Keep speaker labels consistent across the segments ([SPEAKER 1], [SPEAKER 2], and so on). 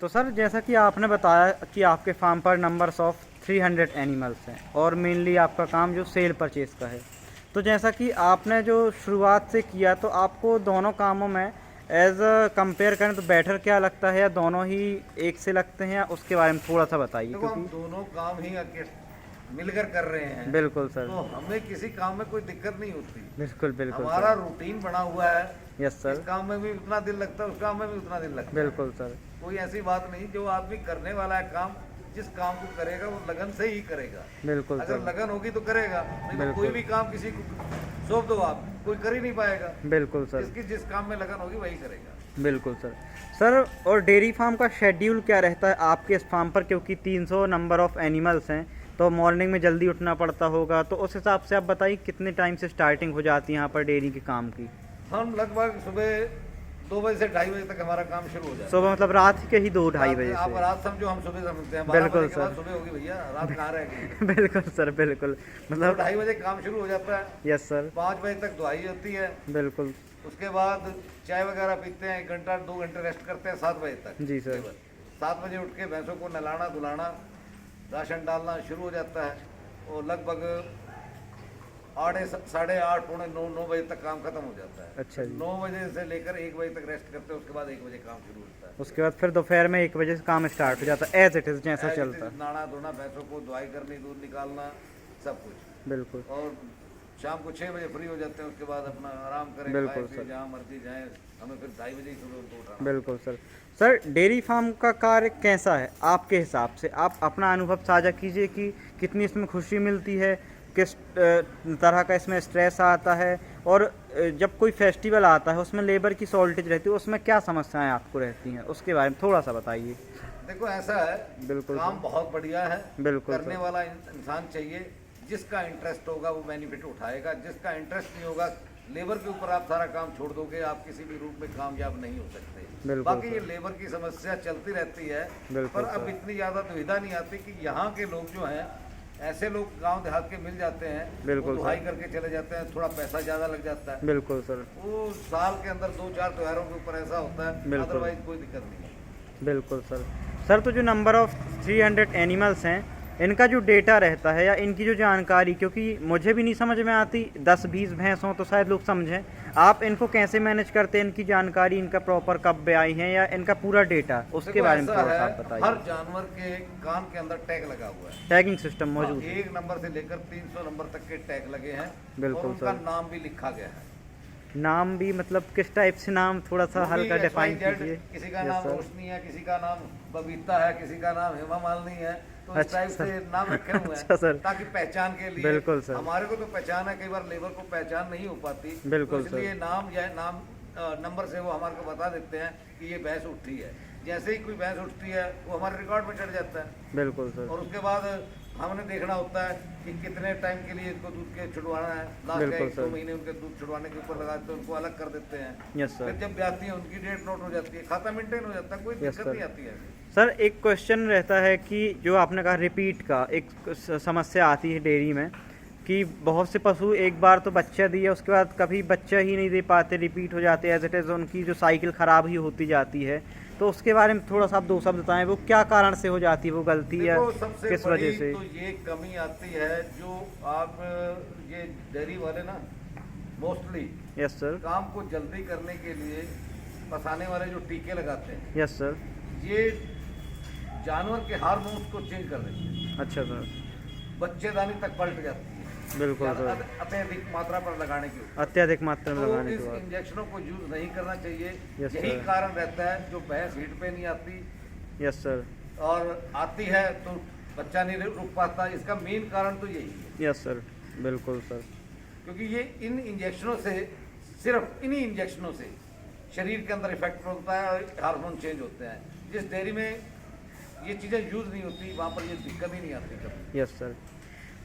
[SPEAKER 1] तो सर जैसा कि आपने बताया कि आपके फार्म पर नंबर्स ऑफ 300 एनिमल्स हैं और मेनली आपका काम जो सेल परचेज का है। तो जैसा कि आपने जो शुरुआत से किया, तो आपको दोनों कामों में एज कंपेयर करें तो बेटर क्या लगता है, या दोनों ही एक से लगते हैं, या उसके बारे में थोड़ा सा बताइए।
[SPEAKER 2] देखो, हम
[SPEAKER 1] क्योंकि
[SPEAKER 2] दोनों काम ही मिलकर कर रहे हैं,
[SPEAKER 1] बिल्कुल सर।
[SPEAKER 2] तो हमें किसी काम में कोई दिक्कत नहीं होती।
[SPEAKER 1] बिल्कुल बिल्कुल
[SPEAKER 2] हमारा
[SPEAKER 1] सर।
[SPEAKER 2] रूटीन बना हुआ है,
[SPEAKER 1] यस
[SPEAKER 2] इस
[SPEAKER 1] सर।
[SPEAKER 2] काम में भी उतना दिन लगता है, उस काम में भी उतना दिन लगता है।
[SPEAKER 1] बिल्कुल सर।
[SPEAKER 2] कोई ऐसी बात नहीं, जो आदमी करने वाला है काम, जिस काम को करेगा वो लगन से ही करेगा।
[SPEAKER 1] बिल्कुल
[SPEAKER 2] अगर
[SPEAKER 1] सर।
[SPEAKER 2] लगन होगी तो करेगा, नहीं तो कोई
[SPEAKER 1] बिल्कुल
[SPEAKER 2] भी काम किसी को सौंप दो आप, कोई कर ही नहीं पाएगा।
[SPEAKER 1] बिल्कुल सर।
[SPEAKER 2] जिसकी जिस काम में लगन होगी वही करेगा।
[SPEAKER 1] बिल्कुल सर। सर और डेयरी फार्म का शेड्यूल क्या रहता है आपके इस फार्म पर, क्योंकि 300 नंबर ऑफ एनिमल्स हैं, तो मॉर्निंग में जल्दी उठना पड़ता होगा, तो उस हिसाब से आप बताइए कितने टाइम से स्टार्टिंग हो जाती है यहाँ पर डेयरी के काम की।
[SPEAKER 2] हम लगभग सुबह 2 बजे से 2:30 बजे तक हमारा काम शुरू हो जाता है।
[SPEAKER 1] सुबह मतलब रात के ही 2-2:30 बजे
[SPEAKER 2] आप
[SPEAKER 1] से?
[SPEAKER 2] रात समझो, हम सुबह समझते हैं 12
[SPEAKER 1] बिल्कुल
[SPEAKER 2] बजे के बाद
[SPEAKER 1] सर।
[SPEAKER 2] सुबह होगी भैया, रात कहाँ रहेगी।
[SPEAKER 1] बिल्कुल सर बिल्कुल। मतलब
[SPEAKER 2] 2:30 बजे काम शुरू हो जाता है।
[SPEAKER 1] Yes sir.
[SPEAKER 2] 5 बजे तक धुलाई होती है।
[SPEAKER 1] बिल्कुल।
[SPEAKER 2] उसके बाद चाय वगैरह पीते हैं, 1 घंटा 2 घंटे रेस्ट करते हैं 7 बजे तक।
[SPEAKER 1] जी सर।
[SPEAKER 2] 7 बजे उठ के भैंसों को नहलाना धुलाना, राशन डालना शुरू हो जाता है, और लगभग 8 साढ़े 8 पौने 9 बजे तक काम खत्म हो जाता है।
[SPEAKER 1] अच्छा जी।
[SPEAKER 2] 9 बजे से लेकर 1 बजे तक रेस्ट करते हैं, उसके बाद 1 बजे काम शुरू होता है।
[SPEAKER 1] उसके बाद फिर दोपहर में 1 बजे से काम स्टार्ट हो जाता है, एज इट इज़ जैसा
[SPEAKER 2] ऐसे
[SPEAKER 1] चलता है।
[SPEAKER 2] नहाना धोना, भैंसों को धुलाई करनी, दूध निकालना, सब कुछ।
[SPEAKER 1] बिल्कुल।
[SPEAKER 2] और शाम को 6 बजे फ्री हो जाते हैं, उसके बाद अपना आराम करें,
[SPEAKER 1] बिल्कुल
[SPEAKER 2] खाएं,
[SPEAKER 1] सर।
[SPEAKER 2] जहाँ मर्जी जाएं। हमें फिर 2:30 बजे ही सुबह उनको उठाना।
[SPEAKER 1] बिल्कुल सर। सर डेयरी फार्म का कार्य कैसा है आपके हिसाब से? आप अपना अनुभव साझा कीजिए कि कितनी इसमें खुशी मिलती है, किस तरह का इसमें स्ट्रेस आता है, और जब कोई फेस्टिवल आता है उसमें लेबर की शॉर्टेज रहती है, उसमें क्या समस्याएं आपको रहती हैं, उसके बारे में थोड़ा सा बताइए।
[SPEAKER 2] देखो, ऐसा है,
[SPEAKER 1] बिल्कुल
[SPEAKER 2] काम
[SPEAKER 1] सर।
[SPEAKER 2] बहुत बढ़िया है।
[SPEAKER 1] बिल्कुल
[SPEAKER 2] करने
[SPEAKER 1] सर।
[SPEAKER 2] वाला इंसान चाहिए, जिसका इंटरेस्ट होगा वो बेनिफिट उठाएगा। जिसका इंटरेस्ट नहीं होगा, लेबर के ऊपर आप सारा काम छोड़ दोगे, आप किसी भी रूप में कामयाब नहीं हो सकते।
[SPEAKER 1] बिल्कुल
[SPEAKER 2] बाकी ये
[SPEAKER 1] सर।
[SPEAKER 2] लेबर की समस्या चलती रहती है,
[SPEAKER 1] बिल्कुल
[SPEAKER 2] पर अब
[SPEAKER 1] सर।
[SPEAKER 2] इतनी ज़्यादा दुविधा नहीं आती कि यहाँ के लोग जो हैं, ऐसे लोग गांव देहात के मिल जाते हैं, वो
[SPEAKER 1] बिल्कुल
[SPEAKER 2] दुहाई
[SPEAKER 1] सर।
[SPEAKER 2] करके चले जाते हैं, थोड़ा पैसा ज़्यादा लग जाता है।
[SPEAKER 1] बिल्कुल सर।
[SPEAKER 2] वो साल के अंदर 2-4 त्योहारों के ऊपर ऐसा होता है,
[SPEAKER 1] बिल्कुल।
[SPEAKER 2] अदरवाइज कोई दिक्कत नहीं है।
[SPEAKER 1] बिल्कुल सर। सर तो जो नंबर ऑफ़ 300 एनिमल्स हैं, इनका जो डेटा रहता है या इनकी जो जानकारी, क्योंकि मुझे भी नहीं समझ में आती, 10-20 भैंस हों तो शायद लोग समझें, आप इनको कैसे मैनेज करते हैं, इनकी जानकारी, इनका प्रॉपर कब पे आई हैं, या इनका पूरा डेटा, उसके
[SPEAKER 2] देखो,
[SPEAKER 1] बारे में
[SPEAKER 2] ऐसा
[SPEAKER 1] थोड़ा सा
[SPEAKER 2] है,
[SPEAKER 1] आप
[SPEAKER 2] हर
[SPEAKER 1] बताइए।
[SPEAKER 2] जानवर के कान के अंदर टैग लगा हुआ है।
[SPEAKER 1] टैगिंग सिस्टम मौजूद है?
[SPEAKER 2] 1 नंबर से लेकर 300 नंबर तक के टैग लगे हैं।
[SPEAKER 1] बिल्कुल
[SPEAKER 2] और उनका
[SPEAKER 1] सर।
[SPEAKER 2] नाम भी लिखा गया है।
[SPEAKER 1] नाम भी मतलब किस टाइप से नाम, थोड़ा सा
[SPEAKER 2] वो भी
[SPEAKER 1] हल्का डिफाइन
[SPEAKER 2] XYZ,
[SPEAKER 1] कीजिए।
[SPEAKER 2] किसी का
[SPEAKER 1] यस
[SPEAKER 2] नाम
[SPEAKER 1] सर।
[SPEAKER 2] रोशनी है, किसी का नाम बबीता है, किसी का नाम हेमा मालिनी है, तो इस
[SPEAKER 1] अच्छा
[SPEAKER 2] टाइप
[SPEAKER 1] सर।
[SPEAKER 2] से नाम रखे हुए
[SPEAKER 1] अच्छा सर।
[SPEAKER 2] हैं, ताकि पहचान के लिए।
[SPEAKER 1] बिल्कुल सर।
[SPEAKER 2] हमारे को तो पहचान है, कई बार लेबर को पहचान नहीं हो पाती,
[SPEAKER 1] बिल्कुल
[SPEAKER 2] तो इसलिए
[SPEAKER 1] सर।
[SPEAKER 2] नाम या नाम नंबर से वो हमारे को बता देते हैं कि ये भैंस उठी है। जैसे ही कोई भैंस उठती है, वो हमारे रिकॉर्ड में चढ़ जाता है।
[SPEAKER 1] बिल्कुल सर।
[SPEAKER 2] और उसके बाद हमने देखना होता है कि कितने टाइम के लिए इसको दूध के छुड़वाना है। लास्ट
[SPEAKER 1] बिल्कुल
[SPEAKER 2] 1-2
[SPEAKER 1] सर।
[SPEAKER 2] महीने उनके दूध छुड़वाने के ऊपर लगा देते हैं, उनको अलग कर देते हैं।
[SPEAKER 1] यस
[SPEAKER 2] फिर
[SPEAKER 1] सर।
[SPEAKER 2] जब ब्याती है, उनकी डेट नोट हो जाती है, खाता मेंटेन हो जाता है, कोई
[SPEAKER 1] Yes,
[SPEAKER 2] दिक्कत
[SPEAKER 1] sir.
[SPEAKER 2] नहीं आती है।
[SPEAKER 1] सर एक क्वेश्चन रहता है कि जो आपने कहा रिपीट का, एक समस्या आती है डेयरी में कि बहुत से पशु एक बार तो बच्चा दिए, उसके बाद कभी बच्चा ही नहीं दे पाते, रिपीट हो जाते हैं एज इट इज़, उनकी जो साइकिल ख़राब ही होती जाती है, तो उसके बारे में थोड़ा सा आप 2 शब्द बताएं, वो क्या कारण से हो जाती है, वो गलती या
[SPEAKER 2] देखो, सबसे
[SPEAKER 1] किस
[SPEAKER 2] बड़ी
[SPEAKER 1] वजह से?
[SPEAKER 2] तो ये कमी आती है, जो आप ये डेयरी वाले ना मोस्टली
[SPEAKER 1] यस सर।
[SPEAKER 2] काम को जल्दी करने के लिए फंसाने वाले जो टीके लगाते हैं,
[SPEAKER 1] यस सर।
[SPEAKER 2] ये जानवर के हार्मोन्स को चेंज कर देते हैं।
[SPEAKER 1] अच्छा सर।
[SPEAKER 2] बच्चेदानी तक पलट जाती है
[SPEAKER 1] बिल्कुल सर।
[SPEAKER 2] अत्यधिक मात्रा पर लगाने के ऊपर।
[SPEAKER 1] अत्यधिक मात्रा में
[SPEAKER 2] तो
[SPEAKER 1] लगाने
[SPEAKER 2] इस
[SPEAKER 1] के बाद।
[SPEAKER 2] इंजेक्शनों को यूज नहीं करना चाहिए।
[SPEAKER 1] Yes,
[SPEAKER 2] यही
[SPEAKER 1] sir.
[SPEAKER 2] कारण रहता है, जो भैंस हीट पे नहीं आती,
[SPEAKER 1] यस सर।
[SPEAKER 2] और आती है तो बच्चा नहीं रुक पाता। इसका मेन कारण तो यही है,
[SPEAKER 1] यस सर। बिल्कुल सर।
[SPEAKER 2] क्योंकि ये इन इंजेक्शनों से, सिर्फ इन्हीं इंजेक्शनों से शरीर के अंदर इफेक्ट होता है और हार्मोन चेंज होते हैं। जिस डेयरी में ये चीज़ें यूज नहीं होती, वहाँ पर ये दिक्कत ही नहीं आती कभी।
[SPEAKER 1] Yes sir.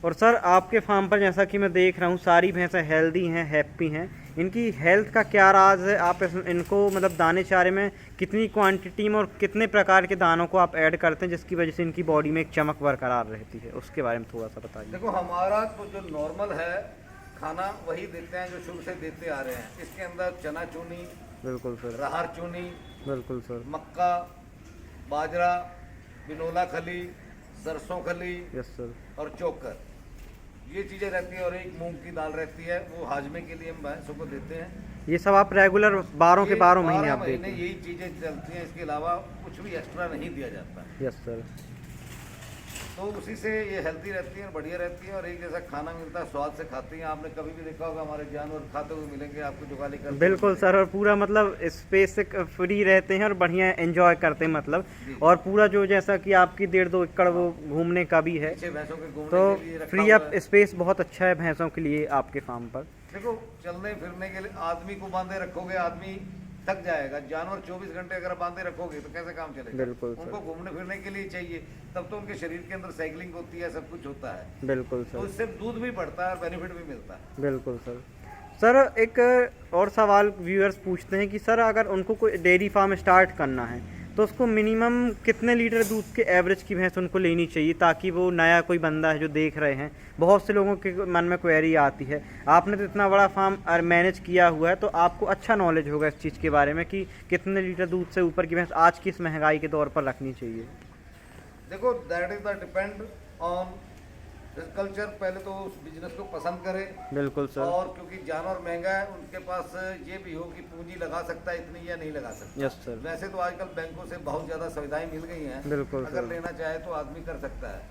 [SPEAKER 1] और सर आपके फार्म पर जैसा कि मैं देख रहा हूँ, सारी भैंसें हेल्दी हैं, हैप्पी हैं, इनकी हेल्थ का क्या राज है? आप इनको मतलब दाने चारे में कितनी क्वांटिटी में और कितने प्रकार के दानों को आप ऐड करते हैं, जिसकी वजह से इनकी बॉडी में एक चमक बरकरार रहती है, उसके बारे में थोड़ा सा बताइए।
[SPEAKER 2] देखो, हमारा तो जो नॉर्मल है खाना वही देते हैं, जो शुरू से देते आ रहे हैं। इसके अंदर चना चूनी,
[SPEAKER 1] बिल्कुल सर।
[SPEAKER 2] राहर चूनी,
[SPEAKER 1] बिल्कुल सर।
[SPEAKER 2] मक्का, बाजरा, बिनोला खली, सरसों खली
[SPEAKER 1] यस सर।
[SPEAKER 2] और चोकर, ये चीज़ें रहती हैं। और एक मूंग की दाल रहती है, वो हाजमे के लिए हम भैंसों को देते हैं।
[SPEAKER 1] ये सब आप रेगुलर 12 के
[SPEAKER 2] ये
[SPEAKER 1] 12 महीने
[SPEAKER 2] 12
[SPEAKER 1] आप देते हैं?
[SPEAKER 2] यही चीज़ें चलती हैं, इसके अलावा कुछ भी एक्स्ट्रा नहीं दिया जाता।
[SPEAKER 1] Yes sir.
[SPEAKER 2] तो उसी से ये हेल्दी रहती है और बढ़िया रहती है और एक जैसा खाना मिलता है, स्वाद से खाती हैं। आपने कभी भी देखा होगा हमारे जानवर खाते हुए मिलेंगे आपको, जुगाली करते हुए
[SPEAKER 1] बिल्कुल
[SPEAKER 2] मिलेंगे।
[SPEAKER 1] सर, और पूरा मतलब स्पेस से फ्री रहते हैं और बढ़िया एंजॉय करते हैं मतलब।
[SPEAKER 2] जी।
[SPEAKER 1] और पूरा जो जैसा कि आपकी 1.5-2 एकड़ वो घूमने का भी है,
[SPEAKER 2] पीछे भैंसों के घूमने
[SPEAKER 1] तो
[SPEAKER 2] के लिए रखा
[SPEAKER 1] फ्री
[SPEAKER 2] हुआ
[SPEAKER 1] अप
[SPEAKER 2] है।
[SPEAKER 1] स्पेस बहुत अच्छा है भैंसों के लिए आपके फार्म पर।
[SPEAKER 2] देखो, चलने फिरने के लिए आदमी को बांधे रखोगे, आदमी थक जाएगा। जानवर 24 घंटे अगर बांधे रखोगे तो कैसे काम चलेगा?
[SPEAKER 1] बिल्कुल सर।
[SPEAKER 2] उनको घूमने फिरने के लिए चाहिए, तब तो उनके शरीर के अंदर साइकिलिंग होती है, सब कुछ होता है।
[SPEAKER 1] बिल्कुल
[SPEAKER 2] तो
[SPEAKER 1] सर।
[SPEAKER 2] इससे दूध भी बढ़ता है और बेनिफिट भी मिलता है।
[SPEAKER 1] बिल्कुल सर। सर एक और सवाल व्यूअर्स पूछते हैं कि सर अगर उनको कोई डेयरी फार्म स्टार्ट करना है तो उसको मिनिमम कितने लीटर दूध के एवरेज की भैंस उनको लेनी चाहिए, ताकि वो नया कोई बंदा है जो देख रहे हैं, बहुत से लोगों के मन में क्वेरी आती है। आपने तो इतना बड़ा फार्म मैनेज किया हुआ है, तो आपको अच्छा नॉलेज होगा इस चीज़ के बारे में कि कितने लीटर दूध से ऊपर की भैंस आज की इस महंगाई के दौर पर रखनी चाहिए।
[SPEAKER 2] देखो, that is the depend on culture. पहले तो उस बिजनेस को पसंद करें।
[SPEAKER 1] बिल्कुल सर।
[SPEAKER 2] और क्योंकि जानवर महंगा है, उनके पास ये भी हो कि पूंजी लगा सकता है इतनी या नहीं लगा सकता।
[SPEAKER 1] Yes sir.
[SPEAKER 2] वैसे तो आजकल बैंकों से बहुत ज़्यादा सुविधाएं मिल गई हैं।
[SPEAKER 1] बिल्कुल
[SPEAKER 2] अगर
[SPEAKER 1] सर।
[SPEAKER 2] लेना चाहे तो आदमी कर सकता है।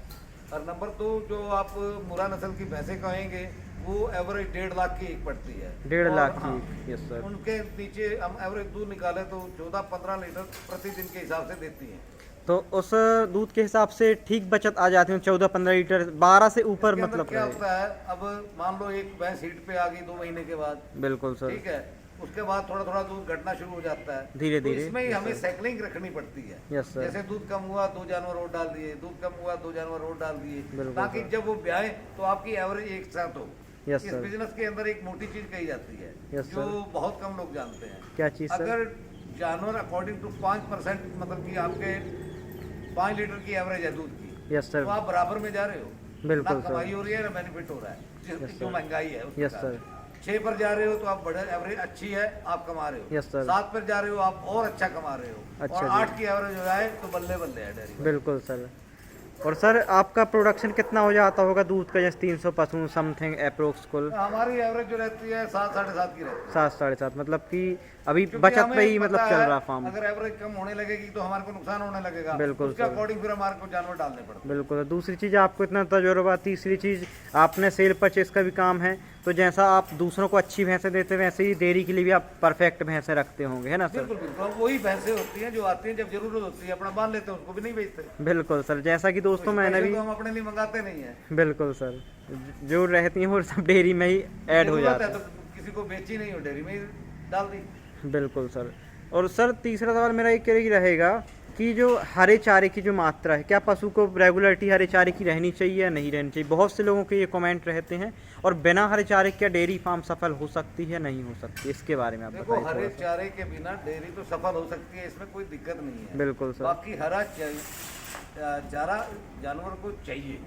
[SPEAKER 2] और नंबर 2, जो आप मुर्रा नस्ल की भैंसें कहेंगे, वो एवरेज 1.5 लाख की एक पड़ती है।
[SPEAKER 1] 1.5 लाख
[SPEAKER 2] और
[SPEAKER 1] की। Yes sir.
[SPEAKER 2] उनके नीचे हम एवरेज दूध निकाले तो 14-15 लीटर प्रतिदिन के हिसाब से देती हैं।
[SPEAKER 1] तो उस दूध के हिसाब से ठीक बचत आ जाती है 14-15 लीटर, 12 से ऊपर
[SPEAKER 2] इसके अंदर
[SPEAKER 1] मतलब
[SPEAKER 2] क्या
[SPEAKER 1] रहे।
[SPEAKER 2] होता है, अब मान लो एक भैंस हीट पे आ गई 2 महीने के बाद,
[SPEAKER 1] बिल्कुल सर।
[SPEAKER 2] ठीक है, उसके बाद थोड़ा थोड़ा दूध घटना शुरू हो जाता है।
[SPEAKER 1] धीरे
[SPEAKER 2] तो
[SPEAKER 1] धीरे।
[SPEAKER 2] इसमें ही
[SPEAKER 1] यस
[SPEAKER 2] हमें
[SPEAKER 1] सर।
[SPEAKER 2] साइकिलिंग रखनी पड़ती है।
[SPEAKER 1] Yes sir.
[SPEAKER 2] जैसे दूध कम हुआ 2 जानवर और डाल दिए, दूध कम हुआ 2 जानवर और डाल दिए,
[SPEAKER 1] बिल्कुल
[SPEAKER 2] ताकि
[SPEAKER 1] सर।
[SPEAKER 2] जब वो ब्याहे तो आपकी एवरेज एक साथ हो।
[SPEAKER 1] यस
[SPEAKER 2] इस
[SPEAKER 1] सर।
[SPEAKER 2] बिजनेस के अंदर एक मोटी चीज कही जाती है,
[SPEAKER 1] यस
[SPEAKER 2] जो
[SPEAKER 1] सर।
[SPEAKER 2] बहुत कम लोग जानते हैं।
[SPEAKER 1] क्या चीज़ सर?
[SPEAKER 2] अगर जानवर अकॉर्डिंग टू 5%, मतलब कि आपके 5 लीटर की एवरेज है दूध की,
[SPEAKER 1] यस सर।
[SPEAKER 2] तो आप बराबर में जा रहे हो।
[SPEAKER 1] बिल्कुल
[SPEAKER 2] ना
[SPEAKER 1] सर।
[SPEAKER 2] कमाई हो रही है ना बेनिफिट हो रहा है,
[SPEAKER 1] Yes,
[SPEAKER 2] जो
[SPEAKER 1] sir.
[SPEAKER 2] महंगाई है उसके
[SPEAKER 1] यस
[SPEAKER 2] कारण।
[SPEAKER 1] सर।
[SPEAKER 2] 6 पर जा रहे हो तो आप बड़ा एवरेज अच्छी है, आप कमा रहे हो।
[SPEAKER 1] Yes, sir.
[SPEAKER 2] 7 पर जा रहे हो आप और अच्छा कमा रहे हो।
[SPEAKER 1] अच्छा
[SPEAKER 2] और
[SPEAKER 1] जी।
[SPEAKER 2] 8 की एवरेज हो जाए तो बल्ले बल्ले है डेयरी में।
[SPEAKER 1] बिल्कुल सर। और सर आपका प्रोडक्शन कितना हो जाता होगा दूध का, जैसे 300 पशु समथिंग अप्रोक्स कुल?
[SPEAKER 2] हमारी एवरेज जो रहती है 7-7.5 की रहती है।
[SPEAKER 1] 7-7.5, मतलब कि अभी
[SPEAKER 2] क्योंकि
[SPEAKER 1] बचत
[SPEAKER 2] हमें
[SPEAKER 1] पे ही मतलब
[SPEAKER 2] पता
[SPEAKER 1] चल
[SPEAKER 2] है,
[SPEAKER 1] रहा फार्म।
[SPEAKER 2] अगर एवरेज कम होने लगेगी तो हमारे को नुकसान होने लगेगा।
[SPEAKER 1] बिल्कुल
[SPEAKER 2] उसके
[SPEAKER 1] सर।
[SPEAKER 2] अकॉर्डिंग फिर हमारे को जानवर डालने पड़ते हैं।
[SPEAKER 1] बिल्कुल। दूसरी चीज़, आपको इतना तजुर्बा, तीसरी चीज़ आपने सेल परचेस का भी काम है, तो जैसा आप दूसरों को अच्छी भैंसें देते हैं वैसे ही डेयरी के लिए भी आप परफेक्ट भैंसें रखते होंगे, है ना सर?
[SPEAKER 2] बिल्कुल बिल्कुल। अब वही भैंसें होती हैं जो आती हैं जब जरूरत होती है, अपना बांध लेते हैं, उसको भी नहीं बेचते।
[SPEAKER 1] बिल्कुल सर। जैसा कि दोस्तों मैंने
[SPEAKER 2] पैसे
[SPEAKER 1] भी,
[SPEAKER 2] तो हम अपने लिए मंगाते नहीं है।
[SPEAKER 1] बिल्कुल सर, जो रहती हैं वो सब डेयरी में ही ऐड हो
[SPEAKER 2] जरूरत
[SPEAKER 1] जाता
[SPEAKER 2] है
[SPEAKER 1] है।
[SPEAKER 2] तो किसी को बेची नहीं हो, डेयरी में ही डाल दी।
[SPEAKER 1] बिल्कुल सर। और सर तीसरा सवाल मेरा एक ही रहेगा कि जो हरे चारे की जो मात्रा है, क्या पशु को रेगुलरिटी हरे चारे की रहनी चाहिए या नहीं रहनी चाहिए? बहुत से लोगों के ये कमेंट रहते हैं। और बिना हरे चारे क्या डेयरी फार्म सफल हो सकती है, नहीं हो सकती? इसके बारे में आप
[SPEAKER 2] देखो,
[SPEAKER 1] बताइए
[SPEAKER 2] हरे
[SPEAKER 1] थोड़ा सा।
[SPEAKER 2] चारे के बिना डेयरी तो सफल हो सकती है, इसमें कोई दिक्कत नहीं है।
[SPEAKER 1] बिल्कुल सर।
[SPEAKER 2] बाकी हरा चारा जानवर को चाहिए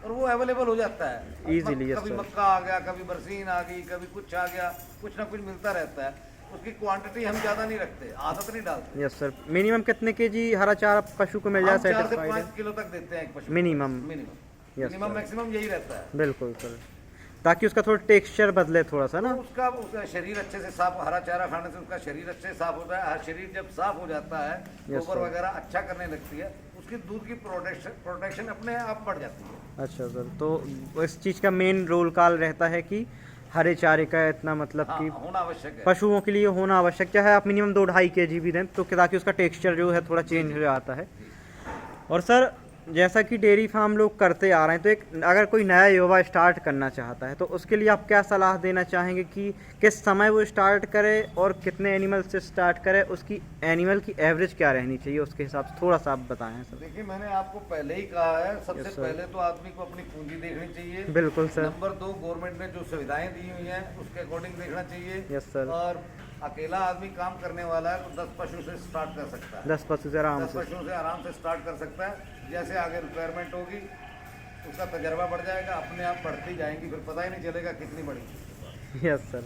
[SPEAKER 2] और वो अवेलेबल हो जाता है
[SPEAKER 1] Easily, yes,
[SPEAKER 2] कभी
[SPEAKER 1] sir.
[SPEAKER 2] मक्का आ गया, कभी बरसीन आ गई, कभी कुछ आ गया, कुछ ना कुछ मिलता रहता है। उसकी क्वांटिटी हम ज़्यादा नहीं रखते, आदत नहीं डालते।
[SPEAKER 1] Yes sir. मिनिमम कितने केजी हरा चारा पशु को मिल जाए
[SPEAKER 2] हम 4 से
[SPEAKER 1] सेटिस्फाइड
[SPEAKER 2] 5 किलो तक देते हैं एक पशु को।
[SPEAKER 1] Minimum?
[SPEAKER 2] Minimum
[SPEAKER 1] Yes,
[SPEAKER 2] minimum
[SPEAKER 1] sir.
[SPEAKER 2] Maximum यही रहता है।
[SPEAKER 1] बिल्कुल सर, ताकि उसका थोड़ा टेक्सचर बदले थोड़ा सा ना।
[SPEAKER 2] तो उसका शरीर अच्छे से साफ, हरा चारा खाने से उसका शरीर अच्छे से साफ होता है। हर शरीर जब साफ हो जाता है,
[SPEAKER 1] Yes,
[SPEAKER 2] गोबर
[SPEAKER 1] sir.
[SPEAKER 2] वगैरह अच्छा करने लगती है, उसकी दूध की प्रोटेक्शन अपने आप बढ़ जाती है।
[SPEAKER 1] अच्छा सर, तो इस चीज़ का मेन रोल काल रहता है कि हरे चारे का इतना मतलब
[SPEAKER 2] हाँ,
[SPEAKER 1] कि
[SPEAKER 2] होना आवश्यक है।
[SPEAKER 1] पशुओं के लिए होना आवश्यक, चाहे आप मिनिमम 2-2.5 केजी भी दें, तो ताकि उसका टेक्सचर जो है थोड़ा चेंज हो जाता है। और सर जैसा कि डेयरी फार्म लोग करते आ रहे हैं, तो एक अगर कोई नया युवा स्टार्ट करना चाहता है तो उसके लिए आप क्या सलाह देना चाहेंगे कि किस समय वो स्टार्ट करे और कितने एनिमल से स्टार्ट करे, उसकी एनिमल की एवरेज क्या रहनी चाहिए, उसके हिसाब से थोड़ा सा आप बताएं सर।
[SPEAKER 2] देखिए, मैंने आपको पहले ही कहा है, सबसे
[SPEAKER 1] Yes, sir.
[SPEAKER 2] पहले तो आदमी को अपनी पूंजी देखनी चाहिए।
[SPEAKER 1] बिल्कुल सर।
[SPEAKER 2] नंबर 2, गवर्नमेंट ने जो सुविधाएं दी हुई हैं उसके अकॉर्डिंग देखना चाहिए।
[SPEAKER 1] Yes, sir.
[SPEAKER 2] और अकेला आदमी काम करने वाला है तो 10 पशु से स्टार्ट कर सकता है।
[SPEAKER 1] 10 पशु से आराम
[SPEAKER 2] 10
[SPEAKER 1] से।
[SPEAKER 2] पशुओं से आराम से स्टार्ट कर सकता है। जैसे आगे रिक्वायरमेंट होगी, उसका तजर्बा बढ़ जाएगा, अपने आप बढ़ती जाएंगी, फिर पता ही नहीं चलेगा कितनी बड़ी।
[SPEAKER 1] Yes sir.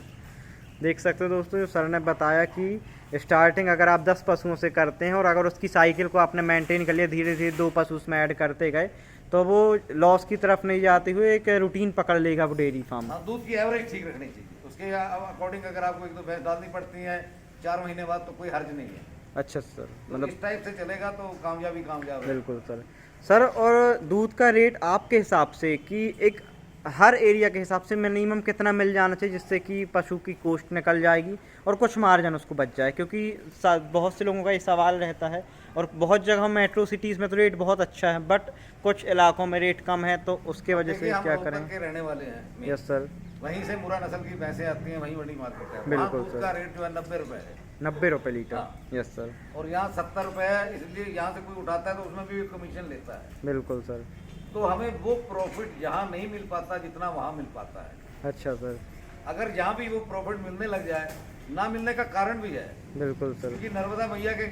[SPEAKER 1] देख सकते हो दोस्तों, जो सर ने बताया कि स्टार्टिंग अगर आप 10 पशुओं से करते हैं और अगर उसकी साइकिल को आपने मेंटेन कर लिया, धीरे धीरे 2 पशु उसमें ऐड करते गए, तो वो लॉस की तरफ नहीं जाते हुए एक रूटीन पकड़ लेगा वो डेयरी फार्म।
[SPEAKER 2] हाँ, दूध की एवरेज ठीक रखनी चाहिए, उसके अकॉर्डिंग अगर आपको 1-2 भैंस डालनी पड़ती है 4 महीने बाद तो कोई हर्ज नहीं है।
[SPEAKER 1] अच्छा सर,
[SPEAKER 2] तो
[SPEAKER 1] मतलब
[SPEAKER 2] इस टाइप से चलेगा तो कामयाब है।
[SPEAKER 1] बिल्कुल सर। सर और दूध का रेट आपके हिसाब से कि एक हर एरिया के हिसाब से मिनिमम कितना मिल जाना चाहिए जिससे कि पशु की कॉस्ट निकल जाएगी और कुछ मार्जिन उसको बच जाए, क्योंकि बहुत से लोगों का ये सवाल रहता है और बहुत जगह मेट्रो सिटीज़ में तो रेट बहुत अच्छा है बट कुछ इलाकों में रेट कम है, तो उसके वजह से
[SPEAKER 2] हम
[SPEAKER 1] क्या
[SPEAKER 2] रोहतक
[SPEAKER 1] करें।
[SPEAKER 2] के रहने वाले हैं।
[SPEAKER 1] Yes sir.
[SPEAKER 2] वहीं से मुरा नस्ल की भैंसें आती हैं, वहीं बड़ी मार्केट है।
[SPEAKER 1] बिल्कुल
[SPEAKER 2] वहाँ दूध
[SPEAKER 1] सर।
[SPEAKER 2] का रेट जो है 90 रुपए है।
[SPEAKER 1] 90 रुपये लीटर।
[SPEAKER 2] हाँ।
[SPEAKER 1] Yes sir.
[SPEAKER 2] और यहाँ 70 रुपए है, इसलिए यहाँ से कोई उठाता है तो उसमें भी कमीशन लेता है।
[SPEAKER 1] बिल्कुल सर।
[SPEAKER 2] तो हमें वो प्रॉफिट यहाँ नहीं मिल पाता जितना वहाँ मिल पाता है।
[SPEAKER 1] अच्छा सर।
[SPEAKER 2] अगर यहाँ भी वो प्रॉफिट मिलने लग जाए, ना मिलने का कारण भी है,
[SPEAKER 1] बिल्कुल सर।
[SPEAKER 2] क्योंकि नर्मदा मैया के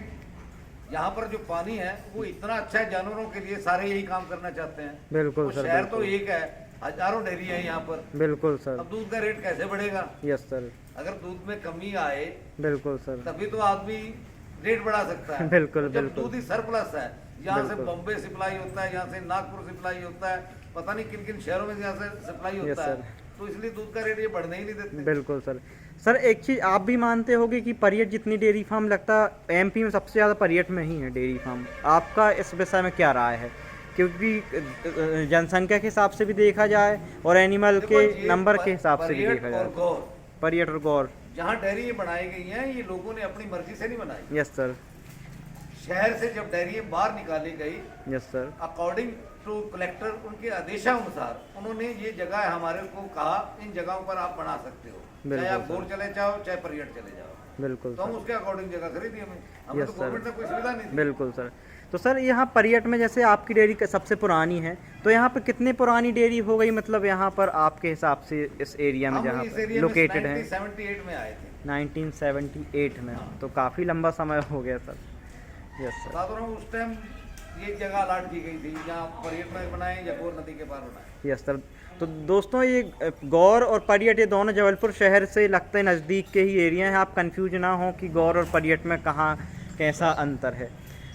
[SPEAKER 2] यहाँ पर जो पानी है वो इतना अच्छा है, जानवरों के लिए सारे यही काम करना चाहते हैं।
[SPEAKER 1] बिल्कुल
[SPEAKER 2] वो
[SPEAKER 1] सर।
[SPEAKER 2] शहर तो
[SPEAKER 1] बिल्कुल।
[SPEAKER 2] एक है, हजारों डेयरी है यहाँ पर।
[SPEAKER 1] बिल्कुल सर।
[SPEAKER 2] अब दूध का रेट कैसे बढ़ेगा?
[SPEAKER 1] Yes sir.
[SPEAKER 2] अगर दूध में कमी आए
[SPEAKER 1] बिल्कुल सर।
[SPEAKER 2] तभी तो आदमी रेट बढ़ा सकता है।
[SPEAKER 1] बिल्कुल,
[SPEAKER 2] जब
[SPEAKER 1] बिल्कुल।
[SPEAKER 2] दूध ही सरप्लस है, यहाँ से
[SPEAKER 1] बिल्कुल।
[SPEAKER 2] बॉम्बे सप्लाई होता है, यहाँ से नागपुर सप्लाई होता है, पता नहीं किन किन शहरों में यहाँ से सप्लाई
[SPEAKER 1] यस
[SPEAKER 2] होता है,
[SPEAKER 1] सर।
[SPEAKER 2] तो इसलिए दूध का रेट ये बढ़ने ही नहीं देते।
[SPEAKER 1] बिल्कुल सर। सर एक चीज़ आप भी मानते होगे कि परियट जितनी डेयरी फार्म लगता है एमपी में सबसे ज़्यादा परियट में ही है डेयरी फार्म, आपका इस विषय में क्या राय है? क्योंकि जनसंख्या के हिसाब से भी देखा जाए और एनिमल
[SPEAKER 2] देखो,
[SPEAKER 1] के
[SPEAKER 2] ये
[SPEAKER 1] नंबर के हिसाब से भी
[SPEAKER 2] परियट
[SPEAKER 1] देखा
[SPEAKER 2] और
[SPEAKER 1] जाए।
[SPEAKER 2] गौर,
[SPEAKER 1] परियट और गौर।
[SPEAKER 2] जहाँ डेयरी ये बनाई गई हैं, ये लोगों ने अपनी मर्जी से नहीं बनाई।
[SPEAKER 1] Yes sir.
[SPEAKER 2] शहर से जब डेयरी बाहर निकाली गई,
[SPEAKER 1] yes sir.
[SPEAKER 2] According to collector, उनके आदेशानुसार उन्होंने ये जगह हमारे को कहा, इन जगहों पर आप बना सकते हो, चाहे
[SPEAKER 1] बिल्कुल
[SPEAKER 2] आप
[SPEAKER 1] सर।
[SPEAKER 2] गौर चले जाओ चाहे परियट चले जाओ।
[SPEAKER 1] बिल्कुल
[SPEAKER 2] तो हम
[SPEAKER 1] सर।
[SPEAKER 2] उसके अकॉर्डिंग जगह खरीदी हमें
[SPEAKER 1] यस
[SPEAKER 2] तो
[SPEAKER 1] सर।
[SPEAKER 2] गवर्नमेंट ने कोई सुविधा नहीं दी।
[SPEAKER 1] बिल्कुल सर। तो सर यहाँ परियट में जैसे आपकी डेयरी सबसे पुरानी है, तो यहाँ पे कितने पुरानी डेयरी हो गई, मतलब यहाँ पर आपके हिसाब से इस एरिया में
[SPEAKER 2] हम
[SPEAKER 1] जहाँ
[SPEAKER 2] इस
[SPEAKER 1] पर
[SPEAKER 2] एरिया में
[SPEAKER 1] लोकेटेड है?
[SPEAKER 2] 1978 में आए थे।
[SPEAKER 1] 1978 में।
[SPEAKER 2] हाँ।
[SPEAKER 1] तो काफ़ी लंबा समय हो गया सर। Yes sir.
[SPEAKER 2] बता रहा हूँ, उस टाइम ये जगह अलॉट की गई थी, जहाँ परियट में बनाए या गौर नदी के पार बनाए।
[SPEAKER 1] Yes sir. तो दोस्तों ये गौर और परियट ये दोनों जबलपुर शहर से लगते नज़दीक के ही एरिया हैं, आप कंफ्यूज ना हो कि गौर और परियट में कहाँ कैसा अंतर है।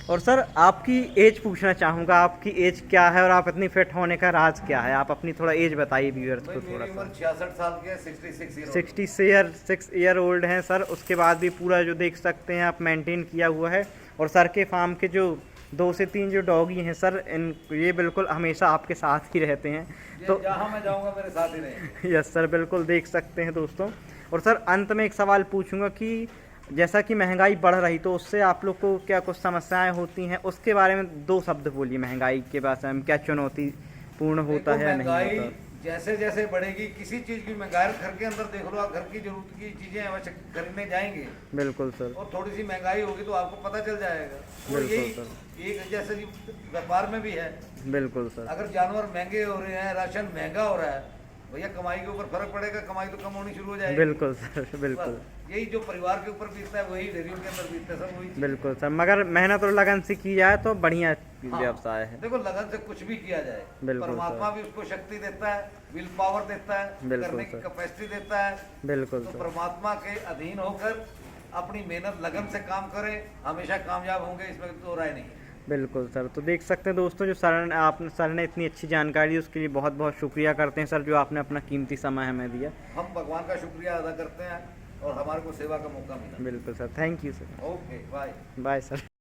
[SPEAKER 1] और सर आपकी एज पूछना चाहूँगा, आपकी एज क्या है और आप इतनी फिट होने का राज क्या है? आप अपनी थोड़ा एज बताइए व्यूअर्स को थोड़ा
[SPEAKER 2] मेरी उम्र
[SPEAKER 1] सा।
[SPEAKER 2] 66 साल की है, 66 ईयर।
[SPEAKER 1] 66 ईयर ओल्ड हैं सर, उसके बाद भी पूरा जो देख सकते हैं आप मेंटेन किया हुआ है। और सर के फार्म के जो 2 से 3 जो डॉगी हैं सर, इन ये बिल्कुल हमेशा आपके साथ ही रहते हैं। तो
[SPEAKER 2] जहाँ मैं जाऊँगा मेरे साथ ही रहेंगे।
[SPEAKER 1] यस सर, बिल्कुल देख सकते हैं दोस्तों। और सर अंत में एक सवाल पूछूंगा कि जैसा कि महंगाई बढ़ रही, तो उससे आप लोग को क्या कुछ समस्याएं होती हैं, उसके बारे में 2 शब्द बोलिए। महंगाई के बारे में क्या चुनौतीपूर्ण होता है या नहीं
[SPEAKER 2] महंगाई
[SPEAKER 1] होता?
[SPEAKER 2] जैसे जैसे बढ़ेगी, किसी चीज की महंगाई, घर के अंदर देख लो आप, घर की जरूरत की चीजें अवश्य खरीदने जाएंगे
[SPEAKER 1] बिल्कुल सर।
[SPEAKER 2] और थोड़ी सी महंगाई होगी तो आपको पता चल जाएगा। और
[SPEAKER 1] बिल्कुल
[SPEAKER 2] यही
[SPEAKER 1] सर।
[SPEAKER 2] एक जैसे कि व्यापार में भी है,
[SPEAKER 1] बिल्कुल सर।
[SPEAKER 2] अगर जानवर महंगे हो रहे हैं, राशन महंगा हो रहा है, भैया कमाई के ऊपर फर्क पड़ेगा, कमाई तो कम होनी शुरू हो जाएगी।
[SPEAKER 1] बिल्कुल सर। बिल्कुल।
[SPEAKER 2] बस यही जो परिवार के ऊपर बीतता है वही डेयरियों के अंदर बीतता है, सब वही चीज़।
[SPEAKER 1] बिल्कुल सर, मगर मेहनत और लगन से की जाए तो बढ़िया
[SPEAKER 2] हाँ,
[SPEAKER 1] व्यवसाय है।
[SPEAKER 2] देखो लगन से कुछ भी किया जाए,
[SPEAKER 1] बिल्कुल
[SPEAKER 2] परमात्मा भी उसको शक्ति देता है, विल पावर देता है,
[SPEAKER 1] बिल्कुल
[SPEAKER 2] करने की
[SPEAKER 1] सर।
[SPEAKER 2] कैपेसिटी देता है।
[SPEAKER 1] बिल्कुल
[SPEAKER 2] तो
[SPEAKER 1] सर।
[SPEAKER 2] परमात्मा के अधीन होकर अपनी मेहनत लगन से काम करें, हमेशा कामयाब होंगे, इसमें तो राय नहीं है।
[SPEAKER 1] बिल्कुल सर। तो देख सकते हैं दोस्तों, जो सर ने इतनी अच्छी जानकारी दी उसके लिए बहुत बहुत शुक्रिया करते हैं सर, जो आपने अपना कीमती समय हमें दिया।
[SPEAKER 2] हम भगवान का शुक्रिया अदा करते हैं और हमारे को सेवा का मौका मिला।
[SPEAKER 1] बिल्कुल sir, thank you sir.
[SPEAKER 2] Okay, bye.
[SPEAKER 1] Bye sir.